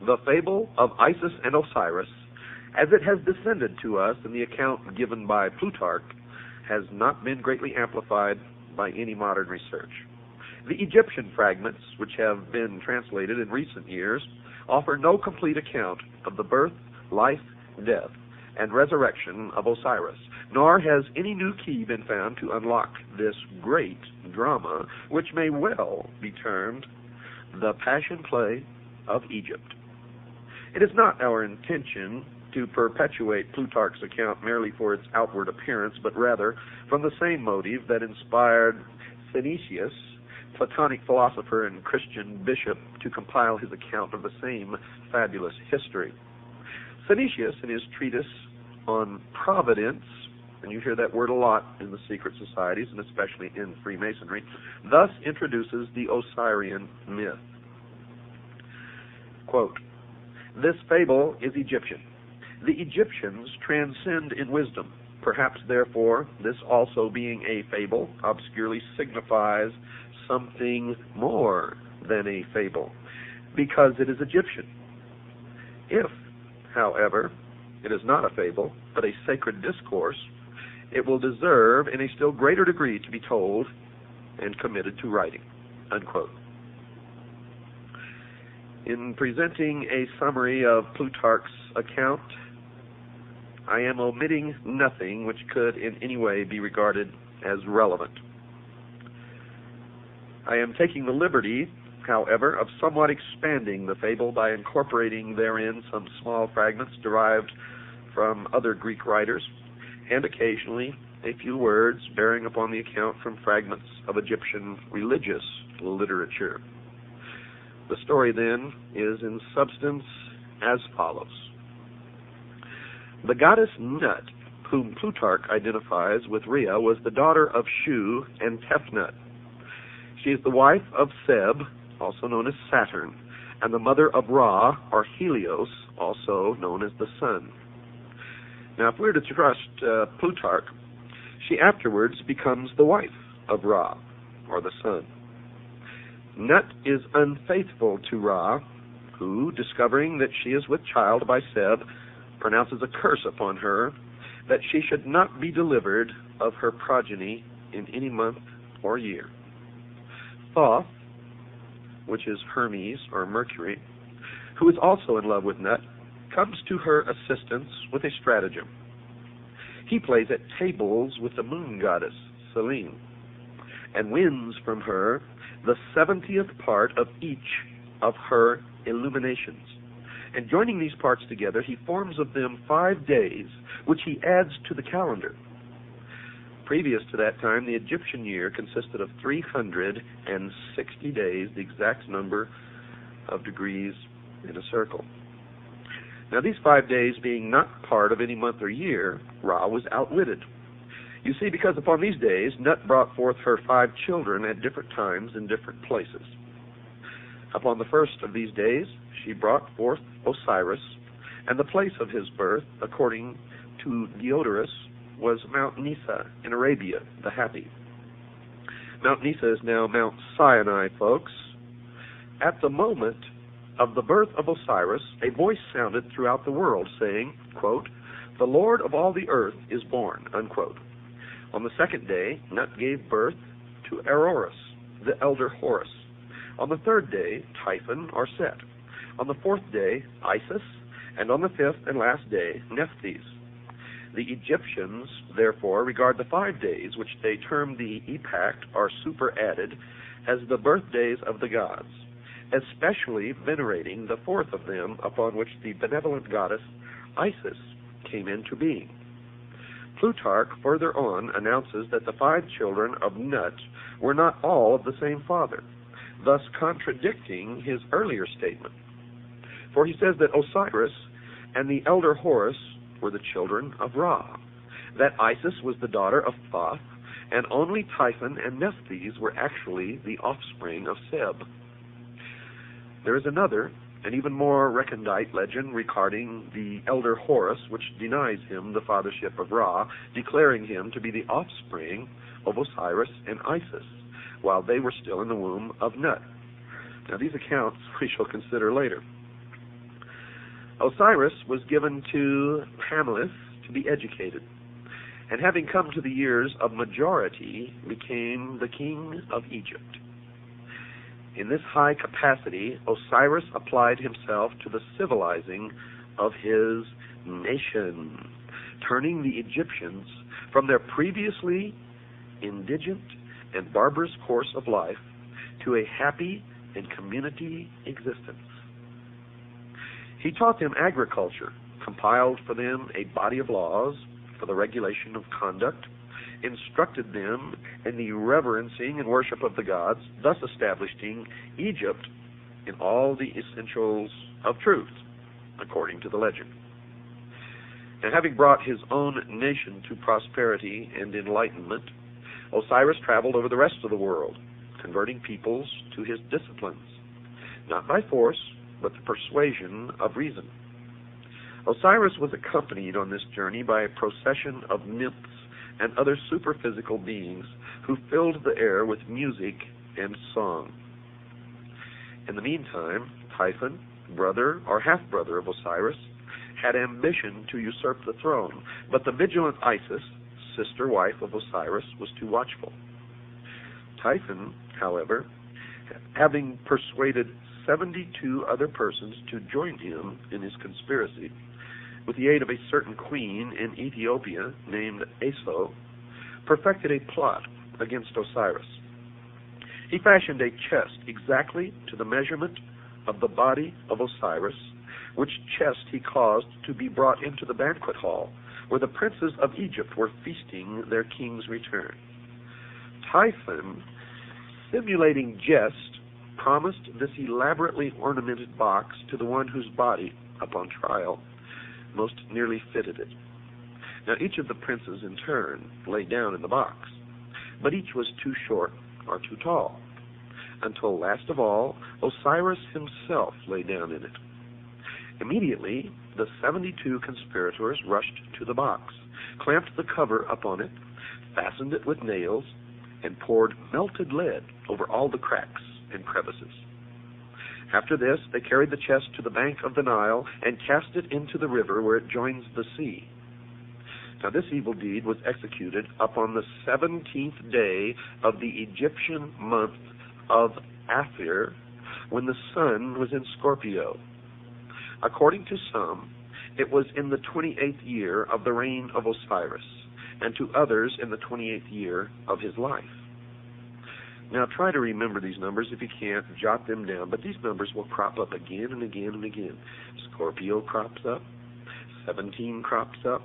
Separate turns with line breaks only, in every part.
The fable of Isis and Osiris, as it has descended to us in the account given by Plutarch, has not been greatly amplified by any modern research. The Egyptian fragments, which have been translated in recent years, offer no complete account of the birth, life, death, and resurrection of Osiris, nor has any new key been found to unlock this great drama, which may well be termed the Passion Play of Egypt. It is not our intention to perpetuate Plutarch's account merely for its outward appearance, but rather from the same motive that inspired Synesius, Platonic philosopher and Christian bishop, to compile his account of the same fabulous history. Synesius, in his treatise on Providence, and you hear that word a lot in the secret societies, and especially in Freemasonry, thus introduces the Osirian myth. Quote, "This fable is Egyptian. The Egyptians transcend in wisdom. Perhaps, therefore, this also being a fable obscurely signifies something more than a fable, because it is Egyptian. If, however, it is not a fable, but a sacred discourse, it will deserve in a still greater degree to be told and committed to writing." Unquote. In presenting a summary of Plutarch's account, I am omitting nothing which could in any way be regarded as relevant. I am taking the liberty, however, of somewhat expanding the fable by incorporating therein some small fragments derived from other Greek writers, and occasionally a few words bearing upon the account from fragments of Egyptian religious literature. The story, then, is in substance as follows. The goddess Nut, whom Plutarch identifies with Rhea, was the daughter of Shu and Tefnut. She is the wife of Seb, also known as Saturn, and the mother of Ra, or Helios, also known as the sun. Now, if we're to trust Plutarch, she afterwards becomes the wife of Ra, or the sun. Nut is unfaithful to Ra, who, discovering that she is with child by Seb, pronounces a curse upon her that she should not be delivered of her progeny in any month or year. Thoth, which is Hermes or Mercury, who is also in love with Nut, comes to her assistance with a stratagem. He plays at tables with the moon goddess, Selene, and wins from her the 70th part of each of her illuminations. And joining these parts together, he forms of them 5 days, which he adds to the calendar. Previous to that time, the Egyptian year consisted of 360 days, the exact number of degrees in a circle. Now, these 5 days being not part of any month or year, Ra was outwitted. You see, because upon these days, Nut brought forth her 5 children at different times in different places. Upon the first of these days, she brought forth Osiris, and the place of his birth, according to Diodorus, was Mount Nisa in Arabia, the Happy. Mount Nisa is now Mount Sinai, folks. At the moment of the birth of Osiris, a voice sounded throughout the world, saying, quote, "The Lord of all the earth is born," unquote. On the second day, Nut gave birth to Aroris, the elder Horus. On the third day, Typhon or Set. On the fourth day, Isis, and on the fifth and last day, Nephthys. The Egyptians, therefore, regard the 5 days, which they term the epact or superadded, as the birthdays of the gods, especially venerating the fourth of them, upon which the benevolent goddess Isis came into being. Plutarch further on announces that the 5 children of Nut were not all of the same father, thus contradicting his earlier statement. For he says that Osiris and the elder Horus were the children of Ra, that Isis was the daughter of Thoth, and only Typhon and Nephthys were actually the offspring of Seb. There is another, and even more recondite legend regarding the elder Horus, which denies him the fathership of Ra, declaring him to be the offspring of Osiris and Isis, while they were still in the womb of Nut. Now, these accounts we shall consider later. Osiris was given to Hamleth to be educated, and having come to the years of majority, became the king of Egypt. In this high capacity, Osiris applied himself to the civilizing of his nation, turning the Egyptians from their previously indigent and barbarous course of life to a happy and community existence. He taught them agriculture, compiled for them a body of laws for the regulation of conduct, instructed them in the reverencing and worship of the gods, thus establishing Egypt in all the essentials of truth, according to the legend. And having brought his own nation to prosperity and enlightenment, Osiris traveled over the rest of the world, converting peoples to his disciplines, not by force, but the persuasion of reason. Osiris was accompanied on this journey by a procession of nymphs and other superphysical beings who filled the air with music and song. In the meantime, Typhon, brother or half-brother of Osiris, had ambition to usurp the throne, but the vigilant Isis, sister wife of Osiris, was too watchful. Typhon, however, having persuaded 72 other persons to join him in his conspiracy, with the aid of a certain queen in Ethiopia named Eso, perfected a plot against Osiris. He fashioned a chest exactly to the measurement of the body of Osiris, which chest he caused to be brought into the banquet hall, where the princes of Egypt were feasting their king's return. Typhon, simulating jest, promised this elaborately ornamented box to the one whose body, upon trial, most nearly fitted it. Now each of the princes in turn lay down in the box, but each was too short or too tall, until last of all Osiris himself lay down in it. Immediately the 72 conspirators rushed to the box, clamped the cover upon it, fastened it with nails, and poured melted lead over all the cracks and crevices. After this, they carried the chest to the bank of the Nile and cast it into the river where it joins the sea. Now this evil deed was executed upon the 17th day of the Egyptian month of Athir, when the sun was in Scorpio. According to some, it was in the 28th year of the reign of Osiris, and to others in the 28th year of his life. Now try to remember these numbers. If you can't, jot them down, but these numbers will crop up again and again and again. Scorpio crops up, 17 crops up,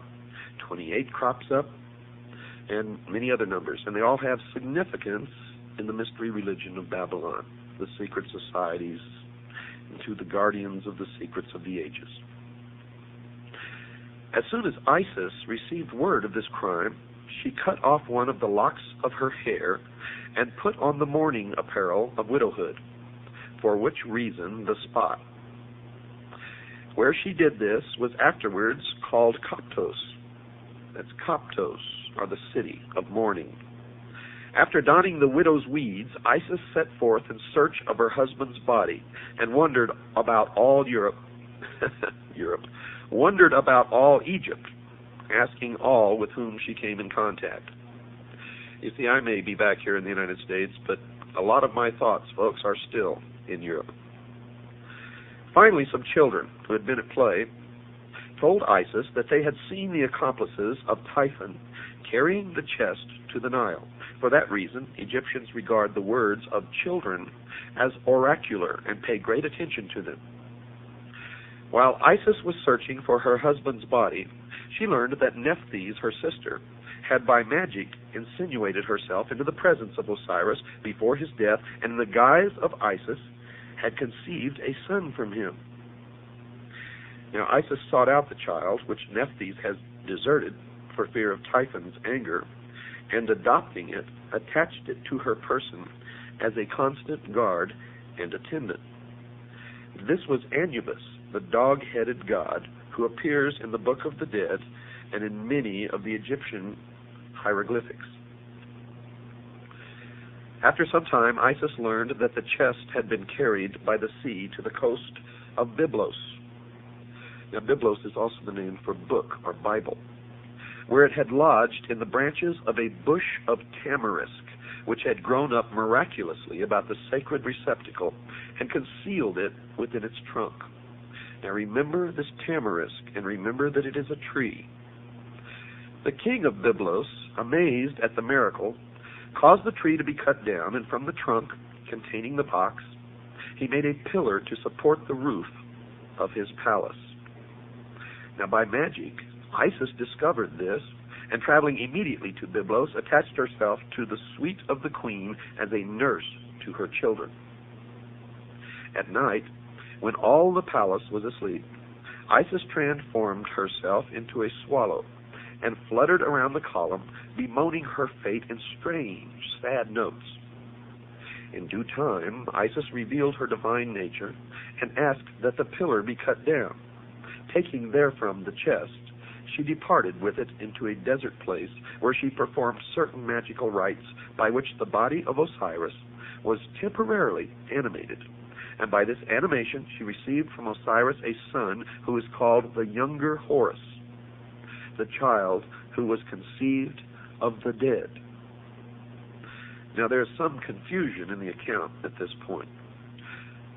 28 crops up, and many other numbers, and they all have significance in the mystery religion of Babylon, the secret societies, and to the guardians of the secrets of the ages. As soon as Isis received word of this crime, she cut off one of the locks of her hair and put on the mourning apparel of widowhood, for which reason the spot where she did this was afterwards called Koptos. That's Koptos, or the city of mourning. After donning the widow's weeds, Isis set forth in search of her husband's body and wandered about all Europe, wandered about all Egypt, asking all with whom she came in contact. You see, I may be back here in the United States, but a lot of my thoughts, folks, are still in Europe. Finally, some children who had been at play told Isis that they had seen the accomplices of Typhon carrying the chest to the Nile. For that reason, Egyptians regard the words of children as oracular and pay great attention to them. While Isis was searching for her husband's body, she learned that Nephthys, her sister, had by magic insinuated herself into the presence of Osiris before his death, and in the guise of Isis had conceived a son from him. Now Isis sought out the child, which Nephthys had deserted for fear of Typhon's anger, and adopting it, attached it to her person as a constant guard and attendant. This was Anubis, the dog-headed god, who appears in the Book of the Dead and in many of the Egyptian hieroglyphics. After some time, Isis learned that the chest had been carried by the sea to the coast of Byblos. Now, Byblos is also the name for book or Bible, where it had lodged in the branches of a bush of tamarisk, which had grown up miraculously about the sacred receptacle and concealed it within its trunk. Now remember this tamarisk, and remember that it is a tree. The king of Byblos, amazed at the miracle, caused the tree to be cut down, and from the trunk containing the box, he made a pillar to support the roof of his palace. Now by magic, Isis discovered this, and traveling immediately to Byblos, attached herself to the suite of the queen as a nurse to her children. At night, when all the palace was asleep, Isis transformed herself into a swallow and fluttered around the column, bemoaning her fate in strange, sad notes. In due time, Isis revealed her divine nature and asked that the pillar be cut down. Taking therefrom the chest, she departed with it into a desert place where she performed certain magical rites by which the body of Osiris was temporarily animated. And by this animation she received from Osiris a son who is called the younger Horus, the child who was conceived of the dead. Now there is some confusion in the account at this point.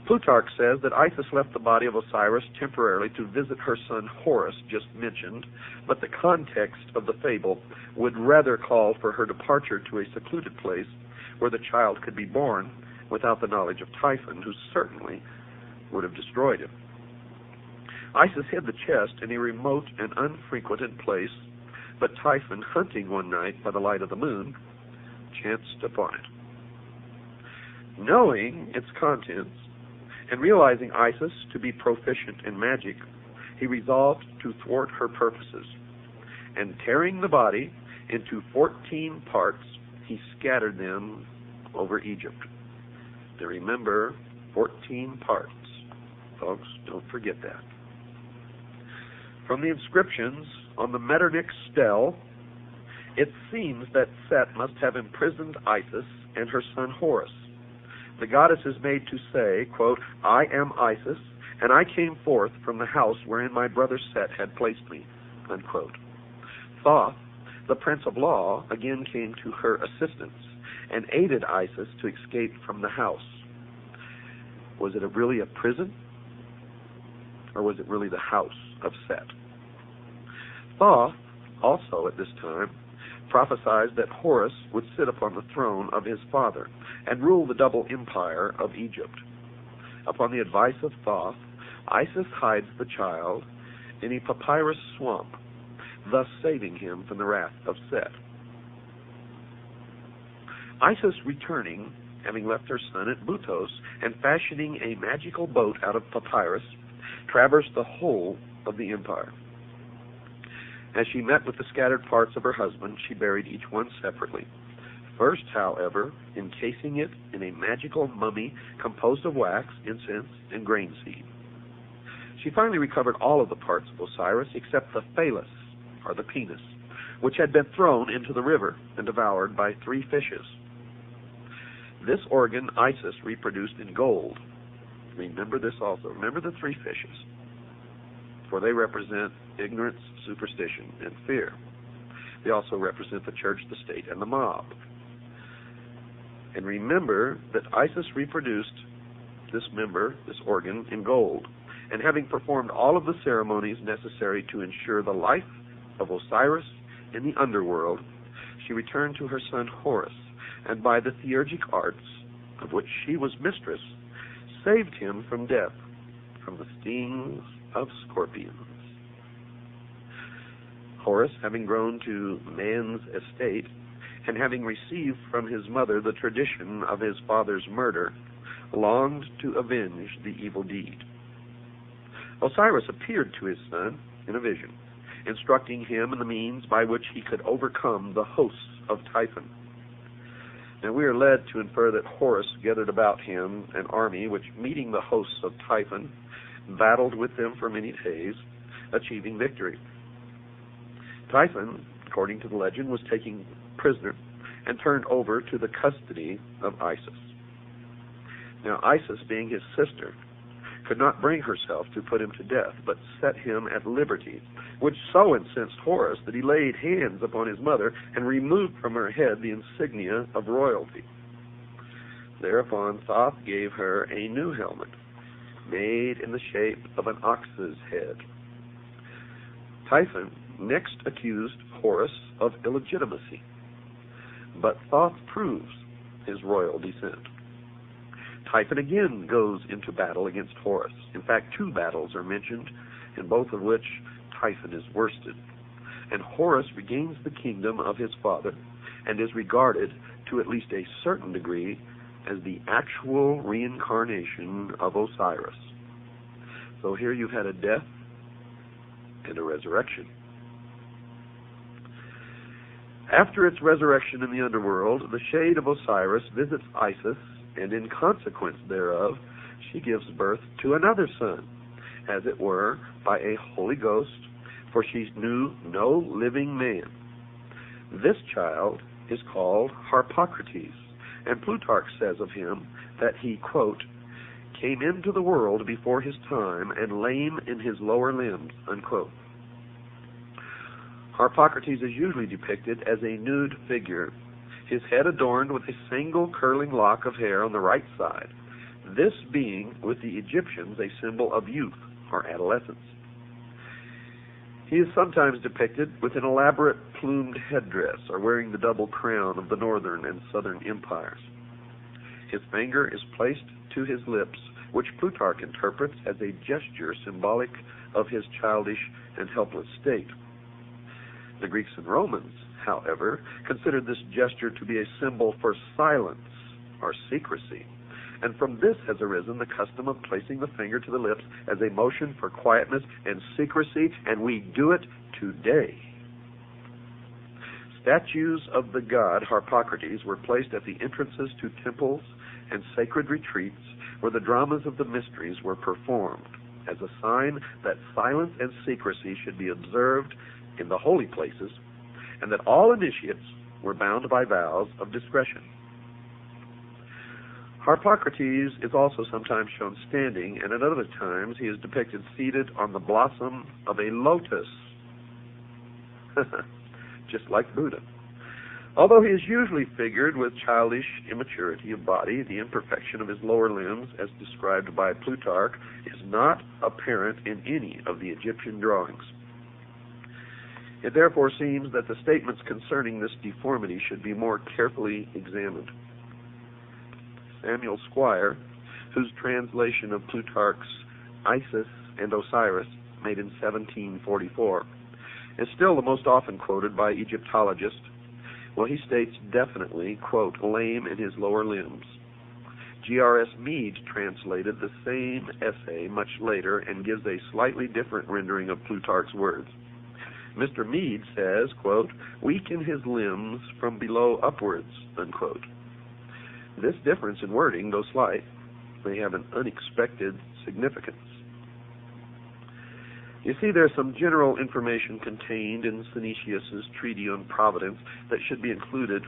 Plutarch says that Isis left the body of Osiris temporarily to visit her son Horus, just mentioned, but the context of the fable would rather call for her departure to a secluded place where the child could be born without the knowledge of Typhon, who certainly would have destroyed him. Isis hid the chest in a remote and unfrequented place, but Typhon, hunting one night by the light of the moon, chanced upon it. Knowing its contents, and realizing Isis to be proficient in magic, he resolved to thwart her purposes, and tearing the body into 14 parts, he scattered them over Egypt. Now remember, 14 parts. Folks, don't forget that. From the inscriptions on the Metternich stele, it seems that Set must have imprisoned Isis and her son Horus. The goddess is made to say, quote, "I am Isis, and I came forth from the house wherein my brother Set had placed me," unquote. Thoth, the prince of law, again came to her assistance and aided Isis to escape from the house. Was it really a prison? Or was it really the house of Set? Thoth, also at this time, prophesied that Horus would sit upon the throne of his father and rule the double empire of Egypt. Upon the advice of Thoth, Isis hides the child in a papyrus swamp, thus saving him from the wrath of Set. Isis returning, having left her son at Butos, and fashioning a magical boat out of papyrus, traversed the whole of the empire. As she met with the scattered parts of her husband, she buried each one separately. First, however, encasing it in a magical mummy composed of wax, incense, and grain seed. She finally recovered all of the parts of Osiris except the phallus, or the penis, which had been thrown into the river and devoured by 3 fishes. This organ Isis reproduced in gold. Remember this also. Remember the 3 fishes, for they represent ignorance, superstition, and fear. They also represent the church, the state, and the mob. And remember that Isis reproduced this member, this organ, in gold. And having performed all of the ceremonies necessary to ensure the life of Osiris in the underworld, she returned to her son Horus, and by the theurgic arts, of which she was mistress, saved him from death, from the stings of scorpions. Horus, having grown to man's estate, and having received from his mother the tradition of his father's murder, longed to avenge the evil deed. Osiris appeared to his son in a vision, instructing him in the means by which he could overcome the hosts of Typhon. Now we are led to infer that Horus gathered about him an army which, meeting the hosts of Typhon, battled with them for many days, achieving victory. Typhon, according to the legend, was taken prisoner and turned over to the custody of Isis. Now Isis, being his sister, could not bring herself to put him to death, but set him at liberty, which so incensed Horus that he laid hands upon his mother and removed from her head the insignia of royalty. Thereupon Thoth gave her a new helmet, made in the shape of an ox's head. Typhon next accused Horus of illegitimacy, but Thoth proves his royal descent. Typhon again goes into battle against Horus. In fact, 2 battles are mentioned, in both of which Typhon is worsted. And Horus regains the kingdom of his father and is regarded, to at least a certain degree, as the actual reincarnation of Osiris. So here you've had a death and a resurrection. After its resurrection in the underworld, the shade of Osiris visits Isis, and in consequence thereof, she gives birth to another son, as it were, by a Holy Ghost, for she knew no living man. This child is called Harpocrates, and Plutarch says of him that he, quote, came into the world before his time and lame in his lower limbs, unquote. Harpocrates is usually depicted as a nude figure, his head adorned with a single curling lock of hair on the right side, this being, with the Egyptians, a symbol of youth or adolescence. He is sometimes depicted with an elaborate plumed headdress or wearing the double crown of the northern and southern empires. His finger is placed to his lips, which Plutarch interprets as a gesture symbolic of his childish and helpless state. The Greeks and Romans, however, considered this gesture to be a symbol for silence or secrecy, and from this has arisen the custom of placing the finger to the lips as a motion for quietness and secrecy, and we do it today. Statues of the god Harpocrates were placed at the entrances to temples and sacred retreats where the dramas of the mysteries were performed, as a sign that silence and secrecy should be observed in the holy places, and that all initiates were bound by vows of discretion. Harpocrates is also sometimes shown standing, and at other times he is depicted seated on the blossom of a lotus, just like Buddha. Although he is usually figured with childish immaturity of body, the imperfection of his lower limbs, as described by Plutarch, is not apparent in any of the Egyptian drawings. It therefore seems that the statements concerning this deformity should be more carefully examined. Samuel Squire, whose translation of Plutarch's Isis and Osiris, made in 1744, is still the most often quoted by Egyptologists. Well, he states definitely, quote, lame in his lower limbs. G.R.S. Mead translated the same essay much later and gives a slightly different rendering of Plutarch's words. Mr. Mead says, quote, weak in his limbs from below upwards, unquote. This difference in wording, though slight, may have an unexpected significance. You see, there's some general information contained in Synesius's Treatise on Providence that should be included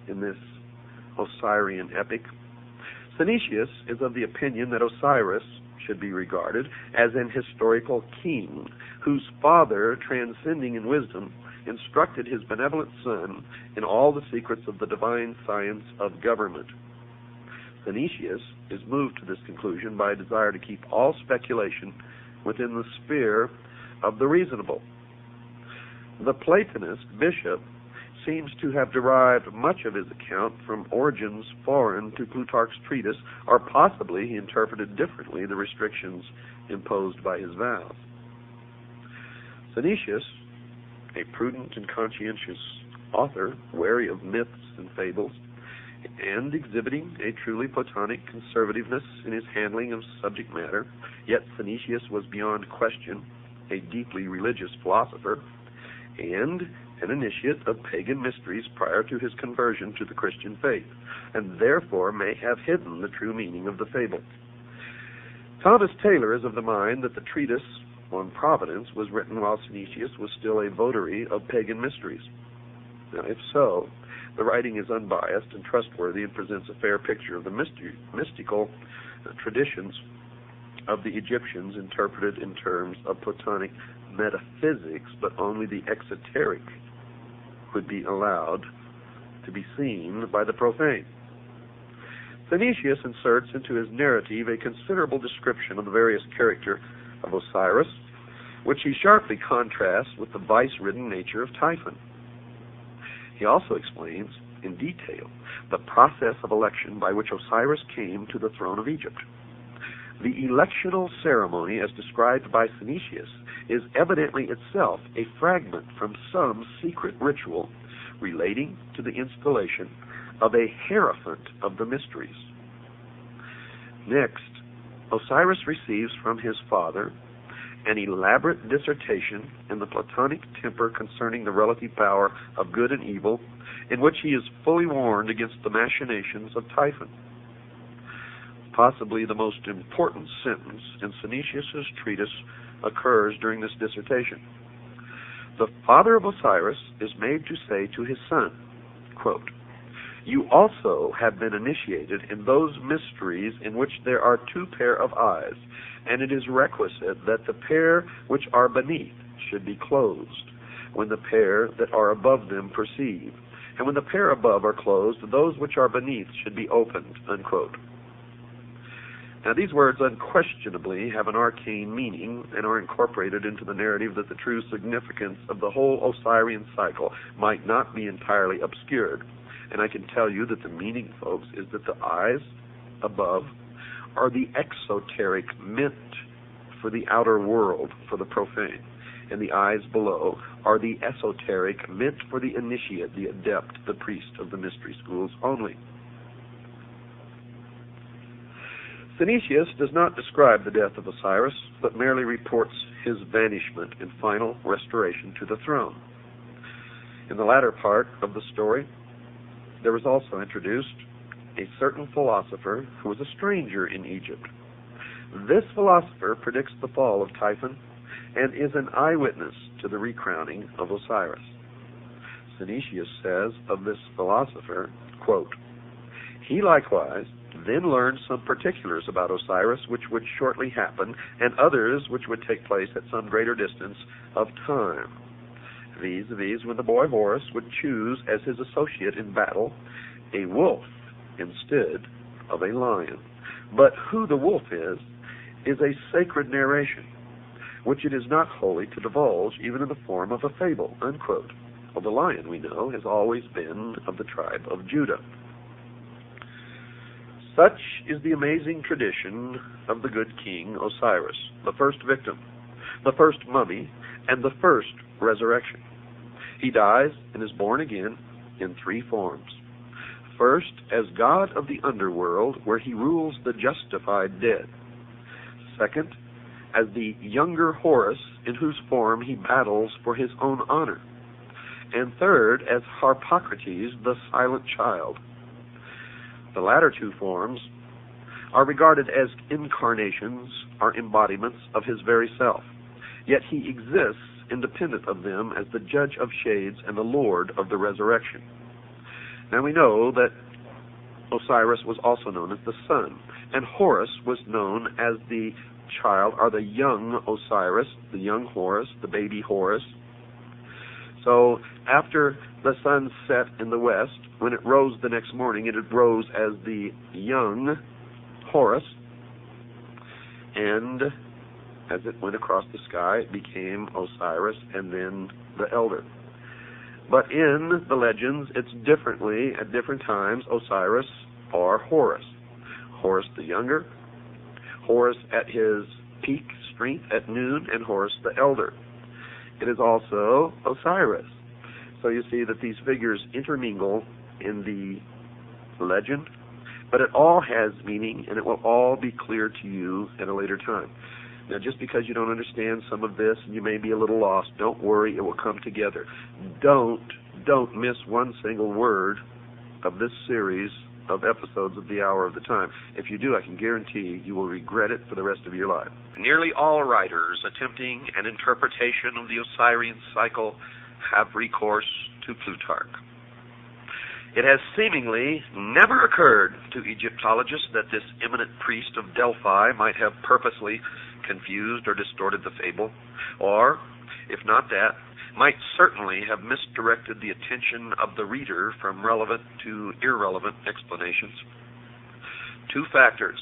in this Osirian epic. Synesius is of the opinion that Osiris should be regarded as an historical king whose father, transcending in wisdom, instructed his benevolent son in all the secrets of the divine science of government. Synesius is moved to this conclusion by a desire to keep all speculation within the sphere of the reasonable. The Platonist bishop seems to have derived much of his account from origins foreign to Plutarch's treatise, or possibly he interpreted differently the restrictions imposed by his vows. Synesius, a prudent and conscientious author, wary of myths and fables, and exhibiting a truly Platonic conservativeness in his handling of subject matter, yet Synesius was beyond question a deeply religious philosopher and an initiate of pagan mysteries prior to his conversion to the Christian faith, and therefore may have hidden the true meaning of the fable. Thomas Taylor is of the mind that the treatise on Providence was written while Synesius was still a votary of pagan mysteries. Now, if so, the writing is unbiased and trustworthy and presents a fair picture of the mystical traditions of the Egyptians interpreted in terms of Platonic metaphysics, but only the exoteric would be allowed to be seen by the profane. Phoenicius inserts into his narrative a considerable description of the various character of Osiris, which he sharply contrasts with the vice-ridden nature of Typhon. He also explains in detail the process of election by which Osiris came to the throne of Egypt. The electional ceremony, as described by Phoenicius, is evidently itself a fragment from some secret ritual relating to the installation of a hierophant of the mysteries. Next, Osiris receives from his father an elaborate dissertation in the Platonic temper concerning the relative power of good and evil, in which he is fully warned against the machinations of Typhon. Possibly the most important sentence in Phoenicius' treatise occurs during this dissertation. The father of Osiris is made to say to his son, quote, "You also have been initiated in those mysteries in which there are two pair of eyes, and it is requisite that the pair which are beneath should be closed, when the pair that are above them perceive, and when the pair above are closed, those which are beneath should be opened," unquote. Now, these words unquestionably have an arcane meaning and are incorporated into the narrative that the true significance of the whole Osirian cycle might not be entirely obscured. And I can tell you that the meaning, folks, is that the eyes above are the exoteric meant for the outer world, for the profane, and the eyes below are the esoteric meant for the initiate, the adept, the priest of the mystery schools only. Phoenicius does not describe the death of Osiris, but merely reports his banishment and final restoration to the throne. In the latter part of the story, there was also introduced a certain philosopher who was a stranger in Egypt. This philosopher predicts the fall of Typhon and is an eyewitness to the recrowning of Osiris. Phoenicius says of this philosopher, quote, "He likewise then learned some particulars about Osiris which would shortly happen, and others which would take place at some greater distance of time. Vis-a-vis, when the boy Horus would choose as his associate in battle a wolf instead of a lion. But who the wolf is a sacred narration, which it is not holy to divulge even in the form of a fable," unquote. Well, the lion, we know, has always been of the tribe of Judah. Such is the amazing tradition of the good king Osiris, the first victim, the first mummy, and the first resurrection. He dies and is born again in three forms. First, as god of the underworld, where he rules the justified dead. Second, as the younger Horus, in whose form he battles for his own honor. And third, as Harpocrates, the silent child. The latter two forms are regarded as incarnations, or embodiments of his very self. Yet he exists independent of them as the judge of shades and the lord of the resurrection. Now we know that Osiris was also known as the sun, and Horus was known as the child, or the young Osiris, the young Horus, the baby Horus. So after the sun set in the west, when it rose the next morning, it rose as the young Horus, and as it went across the sky, it became Osiris and then the elder. But in the legends, it's differently at different times Osiris or Horus. Horus the younger, Horus at his peak strength at noon, and Horus the elder. It is also Osiris. So you see that these figures intermingle in the legend, but it all has meaning, and it will all be clear to you at a later time. Now, just because you don't understand some of this and you may be a little lost, don't worry, it will come together. Don't miss one single word of this series of episodes of the Hour of the Time. If you do, I can guarantee you will regret it for the rest of your life. Nearly all writers attempting an interpretation of the Osirian cycle have recourse to Plutarch. It has seemingly never occurred to Egyptologists that this eminent priest of Delphi might have purposely confused or distorted the fable, or, if not that, might certainly have misdirected the attention of the reader from relevant to irrelevant explanations. Two factors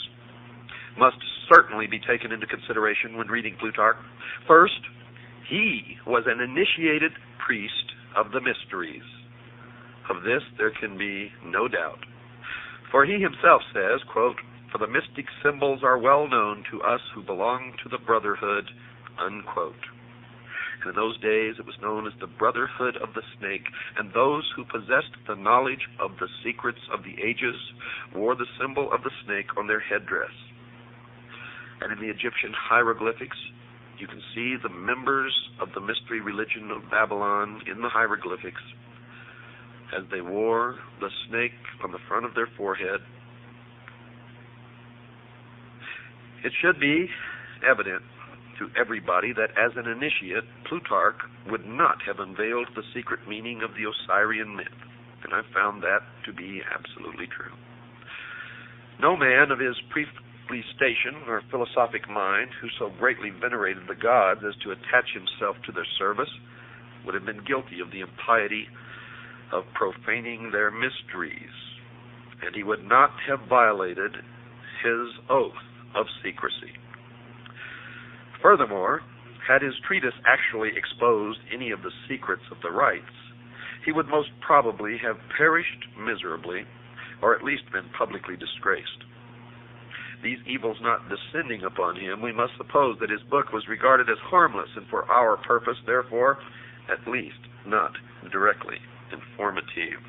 must certainly be taken into consideration when reading Plutarch. First, he was an initiated priest of the mysteries. Of this there can be no doubt. For he himself says, quote, "For the mystic symbols are well known to us who belong to the brotherhood," unquote. And in those days it was known as the Brotherhood of the Snake, and those who possessed the knowledge of the secrets of the ages wore the symbol of the snake on their headdress. And in the Egyptian hieroglyphics, you can see the members of the mystery religion of Babylon in the hieroglyphics as they wore the snake on the front of their forehead. It should be evident to everybody that as an initiate, Plutarch would not have unveiled the secret meaning of the Osirian myth, and I've found that to be absolutely true. No man of his priestly station or philosophic mind who so greatly venerated the gods as to attach himself to their service would have been guilty of the impiety of profaning their mysteries, and he would not have violated his oath of secrecy. Furthermore, had his treatise actually exposed any of the secrets of the rites, he would most probably have perished miserably, or at least been publicly disgraced. These evils not descending upon him, we must suppose that his book was regarded as harmless, and for our purpose, therefore, at least not directly informative.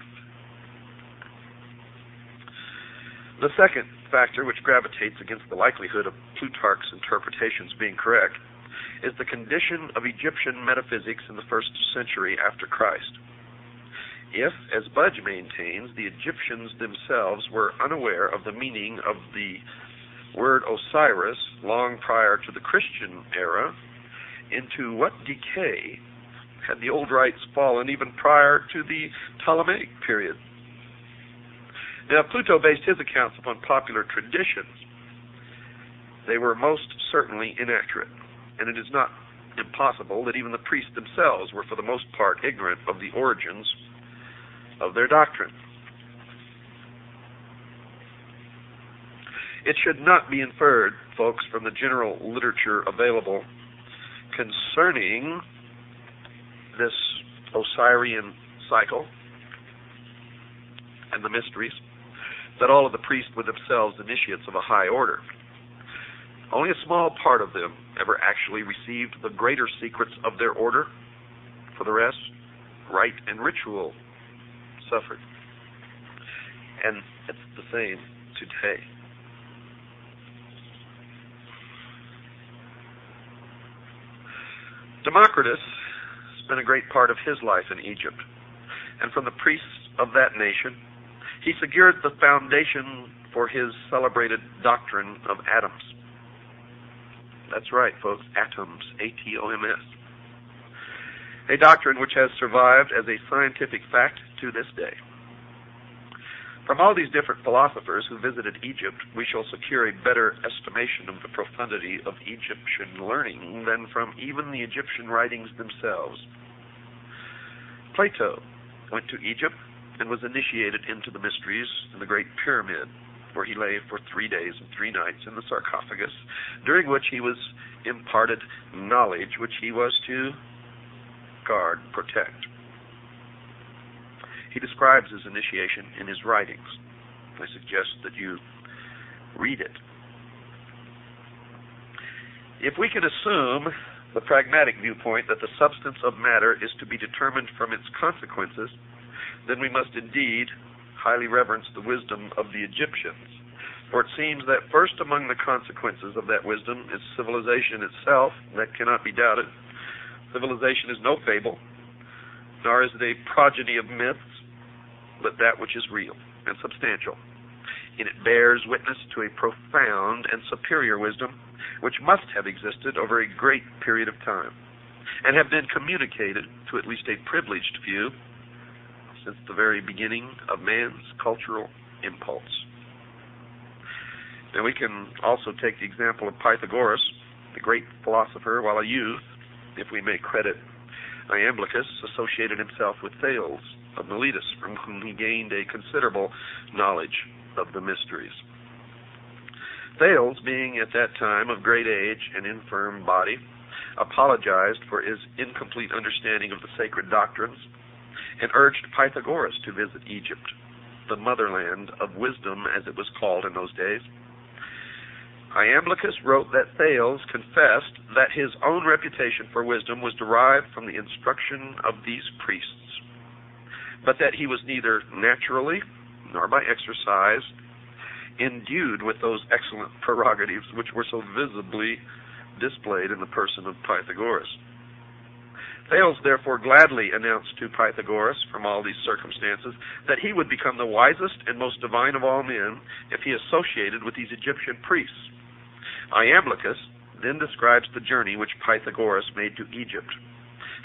The second factor which gravitates against the likelihood of Plutarch's interpretations being correct is the condition of Egyptian metaphysics in the 1st century after Christ. If, as Budge maintains, the Egyptians themselves were unaware of the meaning of the word Osiris long prior to the Christian era, into what decay had the old rites fallen even prior to the Ptolemaic period? Now, Pluto based his accounts upon popular traditions. They were most certainly inaccurate, and it is not impossible that even the priests themselves were for the most part ignorant of the origins of their doctrine. It should not be inferred, folks, from the general literature available concerning this Osirian cycle and the mysteries that all of the priests were themselves initiates of a high order. Only a small part of them ever actually received the greater secrets of their order. For the rest, rite and ritual suffered. And it's the same today. Democritus spent a great part of his life in Egypt, and from the priests of that nation, he secured the foundation for his celebrated doctrine of atoms. That's right, folks, atoms, A-T-O-M-S. A doctrine which has survived as a scientific fact to this day. From all these different philosophers who visited Egypt, we shall secure a better estimation of the profundity of Egyptian learning than from even the Egyptian writings themselves. Plato went to Egypt and was initiated into the mysteries in the Great Pyramid, where he lay for 3 days and 3 nights in the sarcophagus, during which he was imparted knowledge which he was to guard, protect. He describes his initiation in his writings. I suggest that you read it. If we can assume the pragmatic viewpoint that the substance of matter is to be determined from its consequences, then we must indeed highly reverence the wisdom of the Egyptians. For it seems that first among the consequences of that wisdom is civilization itself. That cannot be doubted. Civilization is no fable, nor is it a progeny of myths, but that which is real and substantial. And it bears witness to a profound and superior wisdom, which must have existed over a great period of time, and have been communicated to at least a privileged few since the very beginning of man's cultural impulse. Now we can also take the example of Pythagoras, the great philosopher. While a youth, if we may credit Iamblichus, associated himself with Thales of Miletus, from whom he gained a considerable knowledge of the mysteries. Thales, being at that time of great age and infirm body, apologized for his incomplete understanding of the sacred doctrines and urged Pythagoras to visit Egypt, the motherland of wisdom, as it was called in those days. Iamblichus wrote that Thales confessed that his own reputation for wisdom was derived from the instruction of these priests, but that he was neither naturally nor by exercise endued with those excellent prerogatives which were so visibly displayed in the person of Pythagoras. Thales therefore gladly announced to Pythagoras, from all these circumstances, that he would become the wisest and most divine of all men if he associated with these Egyptian priests. Iamblichus then describes the journey which Pythagoras made to Egypt,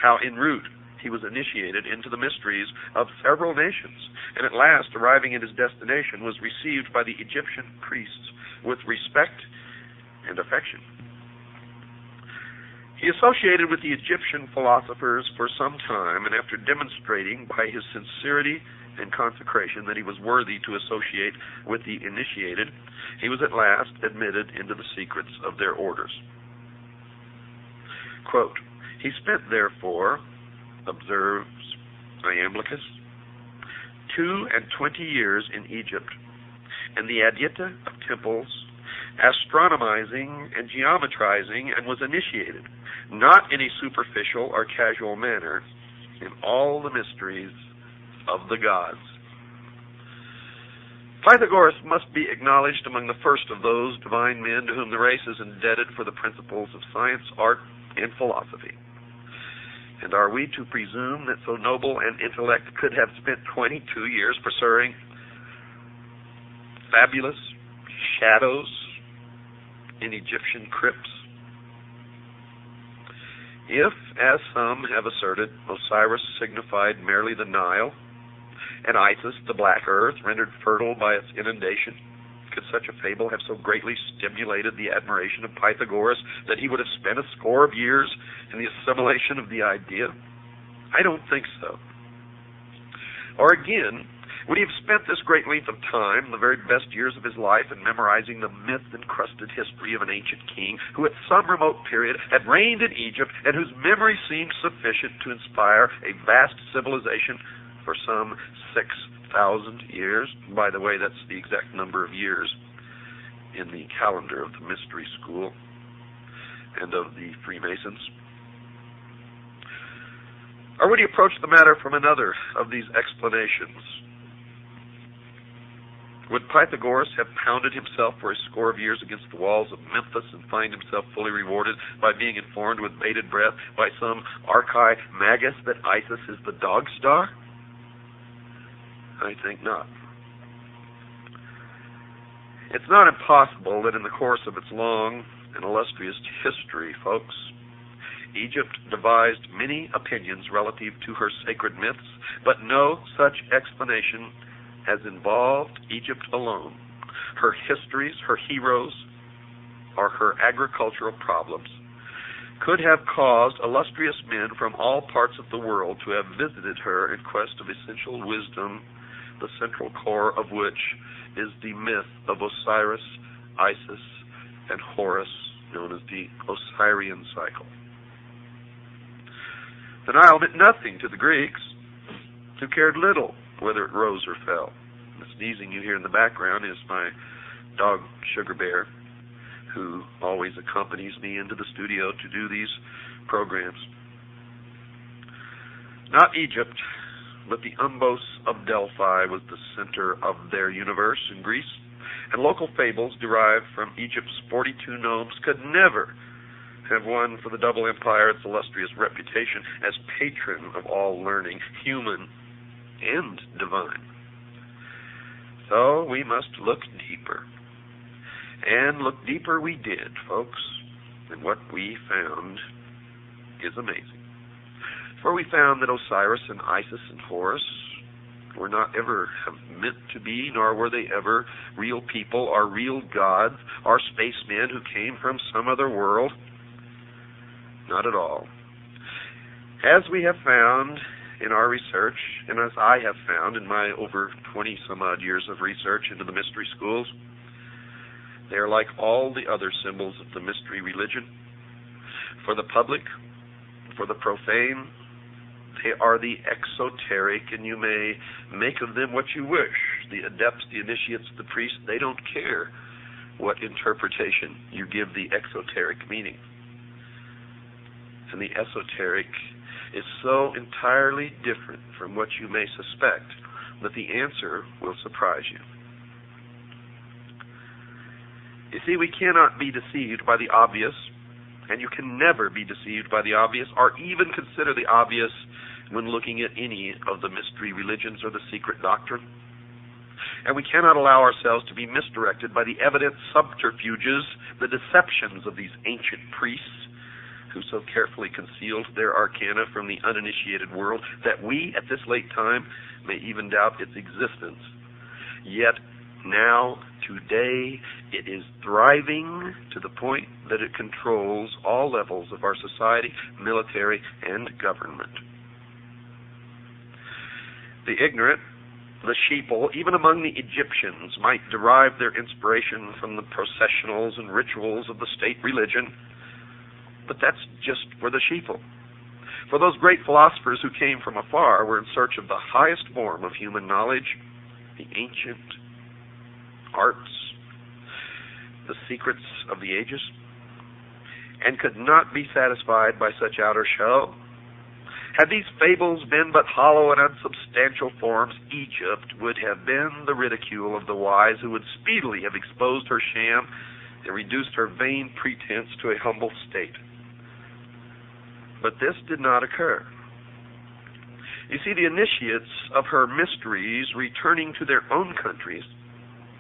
how en route he was initiated into the mysteries of several nations, and at last, arriving at his destination, was received by the Egyptian priests with respect and affection. He associated with the Egyptian philosophers for some time, and after demonstrating by his sincerity and consecration that he was worthy to associate with the initiated, he was at last admitted into the secrets of their orders. Quote, he spent, therefore, observes Iamblichus, 22 years in Egypt, and the adyta of temples, astronomizing and geometrizing, and was initiated, not in a superficial or casual manner, in all the mysteries of the gods. Pythagoras must be acknowledged among the first of those divine men to whom the race is indebted for the principles of science, art, and philosophy. And are we to presume that so noble an intellect could have spent 22 years pursuing fabulous shadows in Egyptian crypts? If, as some have asserted, Osiris signified merely the Nile, and Isis the black earth rendered fertile by its inundation, could such a fable have so greatly stimulated the admiration of Pythagoras that he would have spent a score of years in the assimilation of the idea? I don't think so. Or again, would he have spent this great length of time, the very best years of his life, in memorizing the myth-encrusted history of an ancient king who at some remote period had reigned in Egypt and whose memory seemed sufficient to inspire a vast civilization for some 6,000 years? By the way, that's the exact number of years in the calendar of the Mystery School and of the Freemasons. Or would he approach the matter from another of these explanations? Would Pythagoras have pounded himself for a score of years against the walls of Memphis and find himself fully rewarded by being informed with bated breath by some archi-magus that Isis is the dog star? I think not. It's not impossible that in the course of its long and illustrious history, folks, Egypt devised many opinions relative to her sacred myths, but no such explanation has involved Egypt alone, her histories, her heroes, or her agricultural problems, could have caused illustrious men from all parts of the world to have visited her in quest of essential wisdom, the central core of which is the myth of Osiris, Isis, and Horus, known as the Osirian cycle. The Nile meant nothing to the Greeks, who cared little whether it rose or fell. The sneezing you hear in the background is my dog, Sugar Bear, who always accompanies me into the studio to do these programs. Not Egypt, but the Umbos of Delphi was the center of their universe in Greece, and local fables derived from Egypt's 42 gnomes could never have won for the double empire its illustrious reputation as patron of all learning, human and divine. So we must look deeper. And look deeper we did, folks, and what we found is amazing. For we found that Osiris and Isis and Horus were not ever meant to be, nor were they ever real people or real gods or spacemen who came from some other world. Not at all. As we have found in our research, and as I have found in my over 20-some-odd years of research into the mystery schools, they are like all the other symbols of the mystery religion. For the public, for the profane, they are the exoteric, and you may make of them what you wish. The adepts, the initiates, the priests, they don't care what interpretation you give the exoteric meaning. And the esoteric is so entirely different from what you may suspect that the answer will surprise you. You see, we cannot be deceived by the obvious, and you can never be deceived by the obvious, or even consider the obvious when looking at any of the mystery religions or the secret doctrine. And we cannot allow ourselves to be misdirected by the evident subterfuges, the deceptions of these ancient priests, who so carefully concealed their arcana from the uninitiated world that we, at this late time, may even doubt its existence. Yet, now, today, it is thriving to the point that it controls all levels of our society, military, and government. The ignorant, the sheeple, even among the Egyptians, might derive their inspiration from the processionals and rituals of the state religion, but that's just for the sheeple. For those great philosophers who came from afar were in search of the highest form of human knowledge, the ancient arts, the secrets of the ages, and could not be satisfied by such outer show. Had these fables been but hollow and unsubstantial forms, Egypt would have been the ridicule of the wise, who would speedily have exposed her sham and reduced her vain pretense to a humble state. But this did not occur. You see, the initiates of her mysteries, returning to their own countries,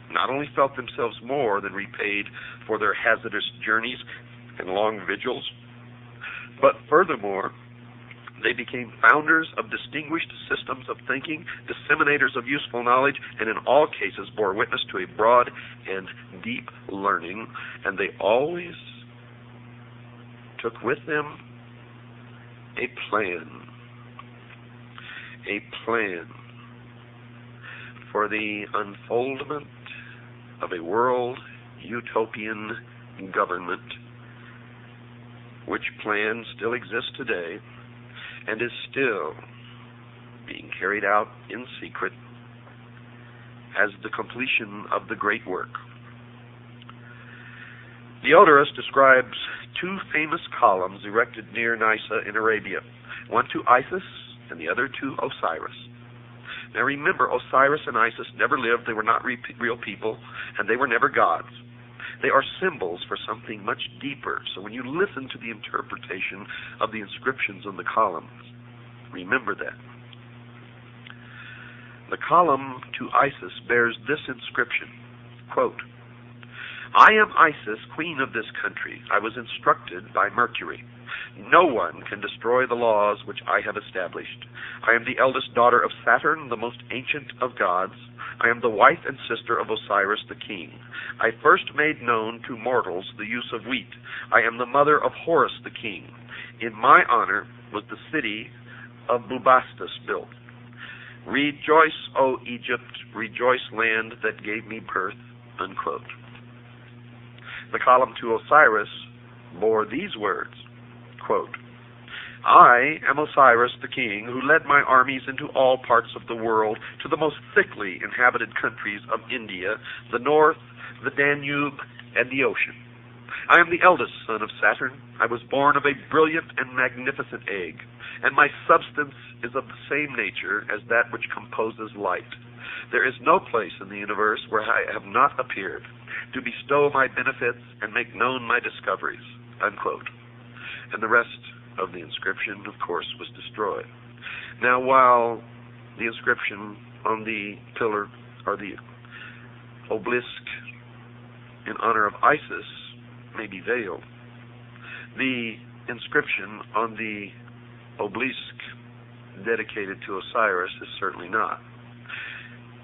not only felt themselves more than repaid for their hazardous journeys and long vigils, but furthermore, they became founders of distinguished systems of thinking, disseminators of useful knowledge, and in all cases bore witness to a broad and deep learning, and they always took with them a plan for the unfoldment of a world utopian government, which plan still exists today and is still being carried out in secret as the completion of the great work. Theodorus describes two famous columns erected near Nysa in Arabia, one to Isis and the other to Osiris. Now remember, Osiris and Isis never lived, they were not real people, and they were never gods. They are symbols for something much deeper. So when you listen to the interpretation of the inscriptions on the columns, remember that. The column to Isis bears this inscription, quote, "I am Isis, queen of this country. I was instructed by Mercury. No one can destroy the laws which I have established. I am the eldest daughter of Saturn, the most ancient of gods. I am the wife and sister of Osiris the king. I first made known to mortals the use of wheat. I am the mother of Horus the king. In my honor was the city of Bubastis built. Rejoice, O Egypt, rejoice, land that gave me birth," unquote. The column to Osiris bore these words, quote, "I am Osiris the king, who led my armies into all parts of the world, to the most thickly inhabited countries of India, the north, the Danube, and the ocean. I am the eldest son of Saturn. I was born of a brilliant and magnificent egg, and my substance is of the same nature as that which composes light. There is no place in the universe where I have not appeared, to bestow my benefits and make known my discoveries," unquote. And the rest of the inscription, of course, was destroyed. Now, while the inscription on the pillar, or the obelisk in honor of Isis, may be veiled, the inscription on the obelisk dedicated to Osiris is certainly not.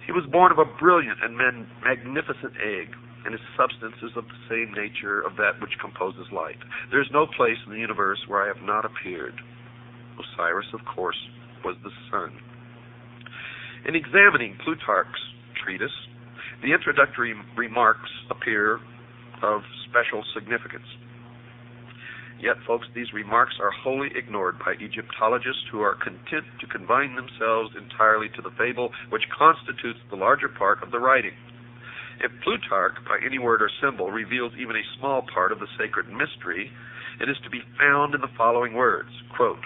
He was born of a brilliant and magnificent egg, and his substance is of the same nature of that which composes light. There is no place in the universe where I have not appeared. Osiris, of course, was the sun. In examining Plutarch's treatise, the introductory remarks appear of special significance. Yet, folks, these remarks are wholly ignored by Egyptologists who are content to confine themselves entirely to the fable which constitutes the larger part of the writing. If Plutarch, by any word or symbol, reveals even a small part of the sacred mystery, it is to be found in the following words, quote,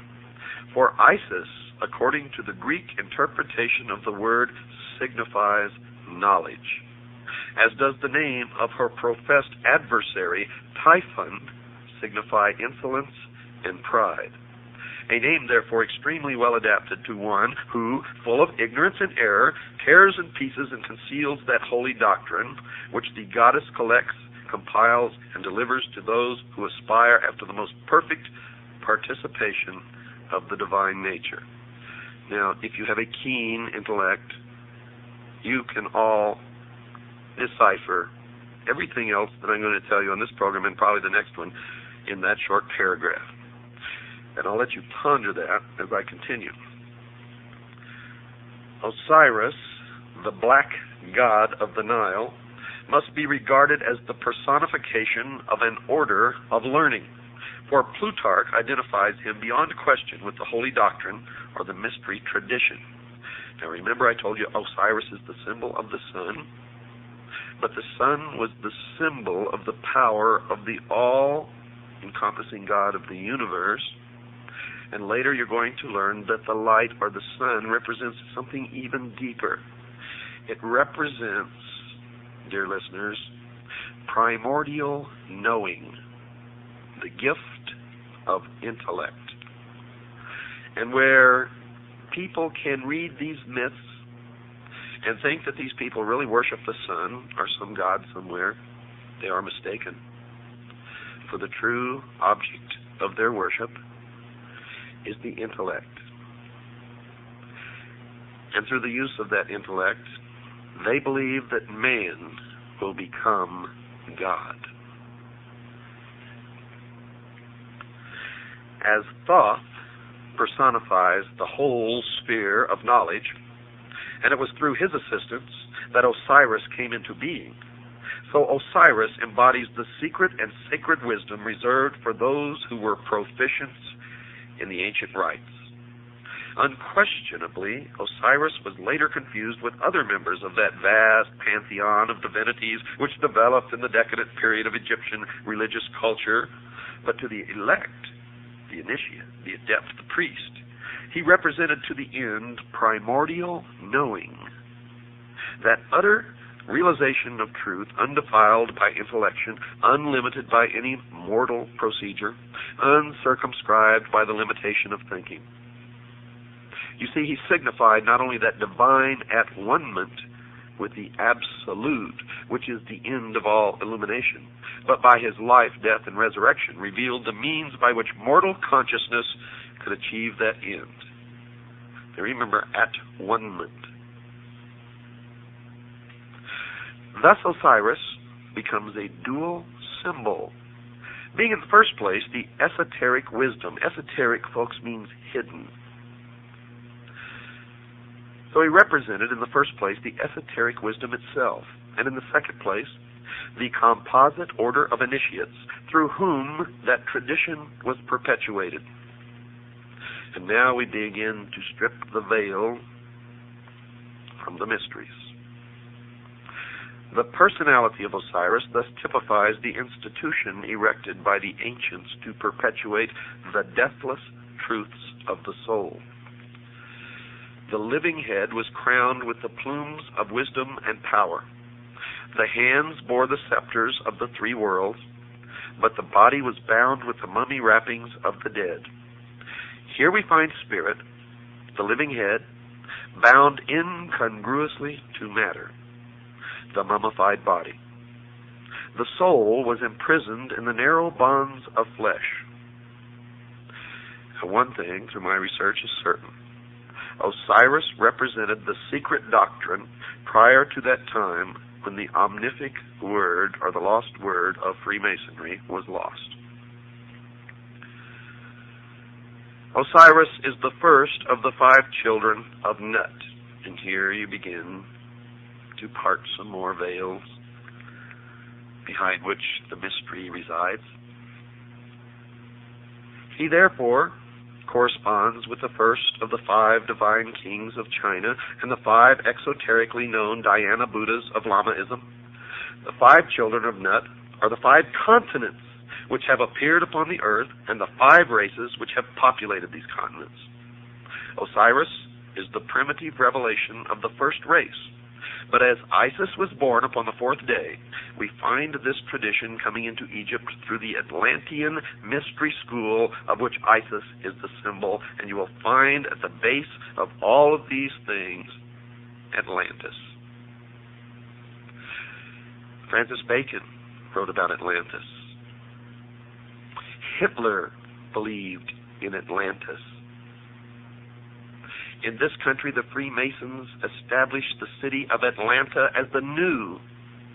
"For Isis, according to the Greek interpretation of the word, signifies knowledge, as does the name of her professed adversary, Typhon, signify insolence and pride. A name, therefore, extremely well adapted to one who, full of ignorance and error, tears in pieces and conceals that holy doctrine which the goddess collects, compiles, and delivers to those who aspire after the most perfect participation of the divine nature." Now, if you have a keen intellect, you can all decipher everything else that I'm going to tell you on this program and probably the next one in that short paragraph. And I'll let you ponder that as I continue. Osiris, the black god of the Nile, must be regarded as the personification of an order of learning, for Plutarch identifies him beyond question with the holy doctrine or the mystery tradition. Now remember, I told you Osiris is the symbol of the sun, but the sun was the symbol of the power of the all-encompassing God of the universe. And later you're going to learn that the light or the sun represents something even deeper. It represents, dear listeners, primordial knowing, the gift of intellect. And where people can read these myths and think that these people really worship the sun or some god somewhere, they are mistaken. For the true object of their worship is the intellect. And through the use of that intellect, they believe that man will become God. As Thoth personifies the whole sphere of knowledge, and it was through his assistance that Osiris came into being, so Osiris embodies the secret and sacred wisdom reserved for those who were proficient in the ancient rites. Unquestionably, Osiris was later confused with other members of that vast pantheon of divinities which developed in the decadent period of Egyptian religious culture. But to the elect, the initiate, the adept, the priest, he represented to the end primordial knowing, that utter realization of truth, undefiled by intellection, unlimited by any mortal procedure, uncircumscribed by the limitation of thinking. You see, he signified not only that divine at-one-ment with the absolute, which is the end of all illumination, but by his life, death, and resurrection revealed the means by which mortal consciousness could achieve that end. Now remember, at-one-ment. Thus Osiris becomes a dual symbol, being in the first place the esoteric wisdom. Esoteric, folks, means hidden. So he represented in the first place the esoteric wisdom itself, and in the second place the composite order of initiates through whom that tradition was perpetuated. And now we begin to strip the veil from the mysteries. The personality of Osiris thus typifies the institution erected by the ancients to perpetuate the deathless truths of the soul. The living head was crowned with the plumes of wisdom and power. The hands bore the scepters of the three worlds, but the body was bound with the mummy wrappings of the dead. Here we find spirit, the living head, bound incongruously to matter, the mummified body. The soul was imprisoned in the narrow bonds of flesh. Now, one thing through my research is certain. Osiris represented the secret doctrine prior to that time when the omnific word, or the lost word, of Freemasonry was lost. Osiris is the first of the 5 children of Nut, and here you begin to part some more veils behind which the mystery resides. He therefore corresponds with the first of the 5 divine kings of China and the 5 exoterically known Dhyana Buddhas of Lamaism. The 5 children of Nut are the 5 continents which have appeared upon the earth and the 5 races which have populated these continents. Osiris is the primitive revelation of the first race. But as Isis was born upon the 4th day, we find this tradition coming into Egypt through the Atlantean mystery school of which Isis is the symbol, and you will find at the base of all of these things Atlantis. Francis Bacon wrote about Atlantis. Hitler believed in Atlantis. In this country, the Freemasons established the city of Atlanta as the new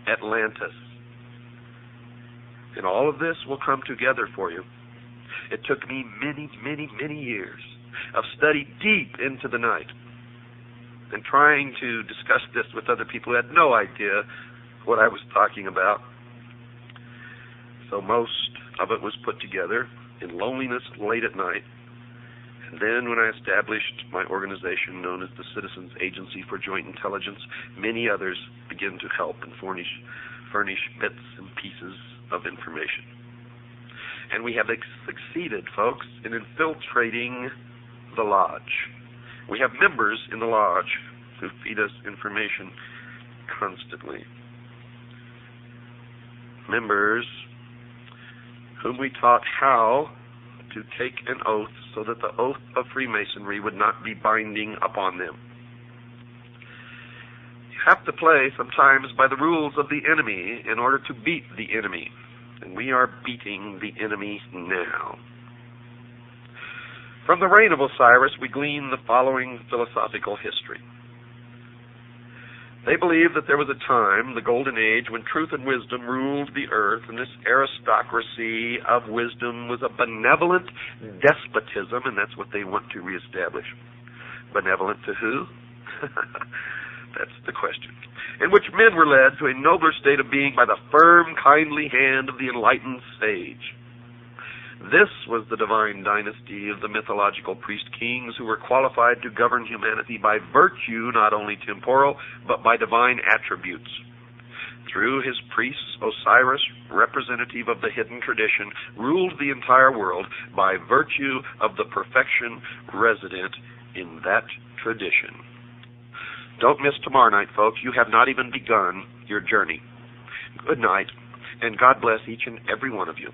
Atlantis. And all of this will come together for you. It took me many, many, many years of study deep into the night and trying to discuss this with other people who had no idea what I was talking about. So most of it was put together in loneliness late at night. And then when I established my organization known as the Citizens Agency for Joint Intelligence, many others began to help and furnish bits and pieces of information. And we have succeeded, folks, in infiltrating the lodge. We have members in the lodge who feed us information constantly. Members whom we taught how to take an oath so that the oath of Freemasonry would not be binding upon them. You have to play sometimes by the rules of the enemy in order to beat the enemy. And we are beating the enemy now. From the reign of Osiris, we glean the following philosophical history. They believed that there was a time, the Golden Age, when truth and wisdom ruled the earth, and this aristocracy of wisdom was a benevolent despotism, and that's what they want to reestablish. Benevolent to who? That's the question. In which men were led to a nobler state of being by the firm, kindly hand of the enlightened sage. This was the divine dynasty of the mythological priest kings who were qualified to govern humanity by virtue, not only temporal, but by divine attributes. Through his priests, Osiris, representative of the hidden tradition, ruled the entire world by virtue of the perfection resident in that tradition. Don't miss tomorrow night, folks. You have not even begun your journey. Good night, and God bless each and every one of you.